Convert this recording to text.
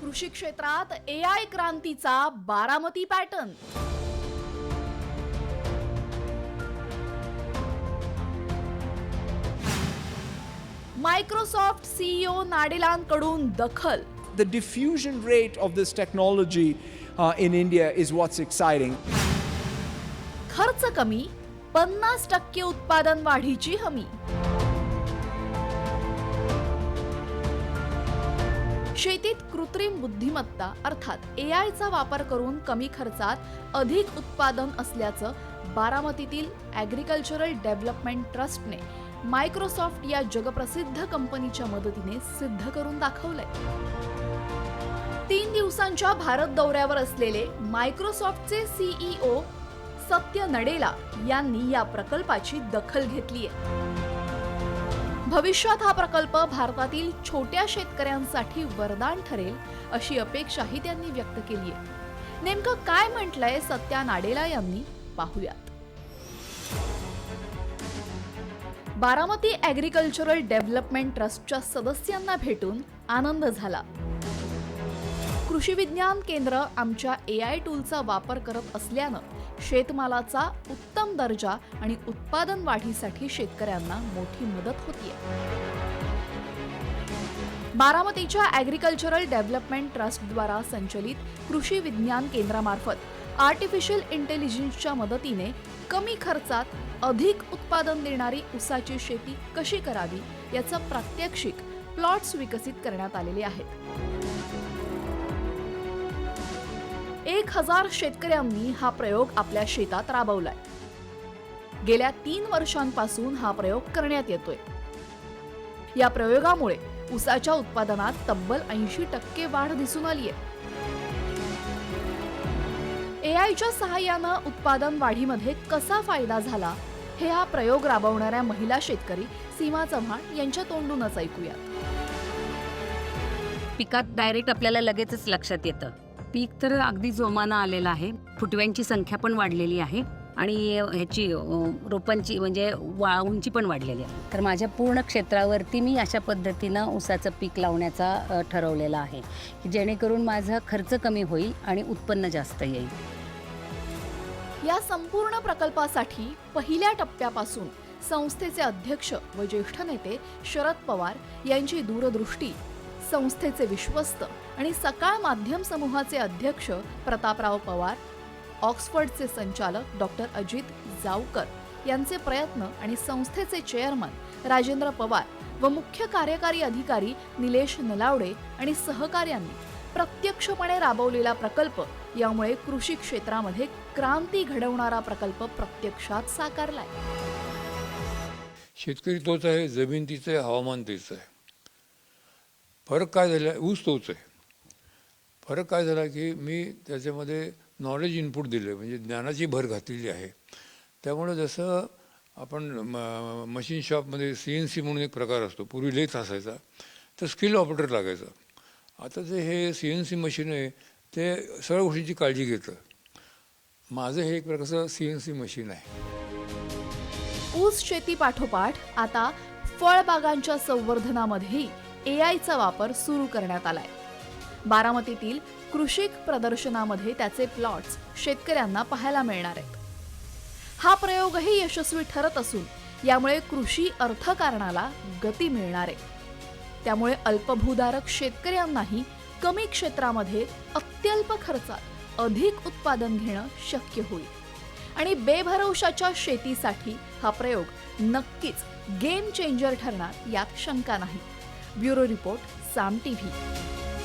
कृषी क्षेत्रात AI क्रांतीचा बारामती पॅटर्न. मायक्रोसॉफ्ट CEO नाडेलांकडून दखल. The diffusion rate of this technology in India is what's exciting. खर्च कमी, 50% उत्पादन वाढीची हमी. शेतीत कृत्रिम बुद्धिमत्ता अर्थात AI चा वापर करून कमी खर्चात अधिक उत्पादन असल्याचं बारामतीतील ॲग्रिकल्चरल डेव्हलपमेंट ट्रस्टने मायक्रोसॉफ्ट या जगप्रसिद्ध कंपनीच्या मदतीने सिद्ध करून दाखवलंय. 3 दिवसांच्या भारत दौऱ्यावर असलेले मायक्रोसॉफ्टचे CEO सत्य नडेला यांनी या प्रकल्पाची दखल घेतली आहे. भविष्यात हा प्रकल्प भारतातील छोट्या शेतकऱ्यांसाठी वरदान ठरेल अशी अपेक्षाही त्यांनी व्यक्त केली आहे. नेमकं काय म्हटलंय सत्या नाडेला यांनी पाहूयात. बारामती ॲग्रिकल्चरल डेव्हलपमेंट ट्रस्टच्या सदस्यांना भेटून आनंद झाला. कृषी विज्ञान केंद्र आमच्या AI टूलचा वापर करत असल्यानं शेतमालाचा उत्तम दर्जा आणि उत्पादन वाढीसाठी शेतकऱ्यांना मोठी मदत होतीये. बारामतीच्या ॲग्रिकल्चरल डेव्हलपमेंट ट्रस्टद्वारा संचलित कृषी विज्ञान केंद्रामार्फत आर्टिफिशियल इंटेलिजन्सच्या मदतीने कमी खर्चात अधिक उत्पादन देणारी ऊसाची शेती कशी करावी याचं प्रात्यक्षिक प्लॉट्स विकसित करण्यात आलेले आहेत. 1000 शेतकऱ्यांनी हा प्रयोग आपल्या शेतात राबवलाय. गेल्या 3 वर्षांपासून हा प्रयोग करण्यात येतोय. या प्रयोगामुळे ऊसाच्या उत्पादनात तब्बल 80% वाढ दिसून आली आहे. AIच्या सहाय्यानं उत्पादन वाढीमध्ये कसा फायदा झाला हे हा प्रयोग राबवणाऱ्या महिला शेतकरी सीमा चव्हाण यांच्या तोंडूनच ऐकूयात. पिकात डायरेक्ट आपल्याला लगेचच लक्षात येतं. पीक तर अगदी जोमानं आलेलं आहे. फुटव्यांची संख्या पण वाढलेली आहे आणि ह्याची रोपांची म्हणजे उंची पण वाढलेली आहे. तर माझ्या पूर्ण क्षेत्रावरती मी अशा पद्धतीनं ऊसाचं पीक लावण्याचा ठरवलेलं आहे की जेणेकरून माझा खर्च कमी होईल आणि उत्पन्न जास्त येईल. या संपूर्ण प्रकल्पासाठी पहिल्या टप्प्यापासून संस्थेचे अध्यक्ष व ज्येष्ठ नेते शरद पवार यांची दूरदृष्टी, संस्थेचे विश्वस्त आणि सकाळ माध्यम समूहाचे अध्यक्ष प्रतापराव पवार, ऑक्सफर्डचे संचालक डॉक्टर अजित जावकर यांचे प्रयत्न आणि संस्थेचे चेअरमन राजेंद्र पवार व मुख्य कार्यकारी अधिकारी निलेश नलावडे आणि सहकार्यांनी प्रत्यक्षपणे राबवलेला प्रकल्प यामुळे कृषी क्षेत्रामध्ये क्रांती घडवणारा प्रकल्प प्रत्यक्षात साकारलाय. शेतकरी तोच आहे, जमीन तीच आहे, हवामान तेच आहे. फरक काय झाला? ऊस तोच आहे. फरक काय झाला की मी त्याच्यामध्ये नॉलेज इनपुट दिलं, म्हणजे ज्ञानाची भर घातलेली आहे. त्यामुळे जसं आपण मशीन शॉपमध्ये CNC म्हणून एक प्रकार असतो, पूर्वी लेथ असायचा तर स्किल ऑपरेटर लागायचा. आता जे हे CNC मशीन आहे ते सगळ्या गोष्टींची काळजी घेतं. माझं हे एक प्रकारचं CNC मशीन आहे. ऊस शेती पाठोपाठ आता फळबागांच्या संवर्धनामध्येही AIचा वापर सुरू करण्यात आलाय. बारामतीतील कृषिक प्रदर्शनामध्ये त्याचे प्लॉट्स शेतकऱ्यांना पाहायला मिळणार आहेत. हा प्रयोगही यशस्वी ठरत असून यामुळे कृषी अर्थकारणाला गती मिळणार आहे. त्यामुळे अल्पभूधारक शेतकऱ्यांनाही कमी क्षेत्रामध्ये अत्यल्प खर्चात अधिक उत्पादन घेणं शक्य होईल आणि बेभरवशाच्या शेतीसाठी हा प्रयोग नक्कीच गेम चेंजर ठरणार यात शंका नाही. ब्युरो रिपोर्ट, साम TV.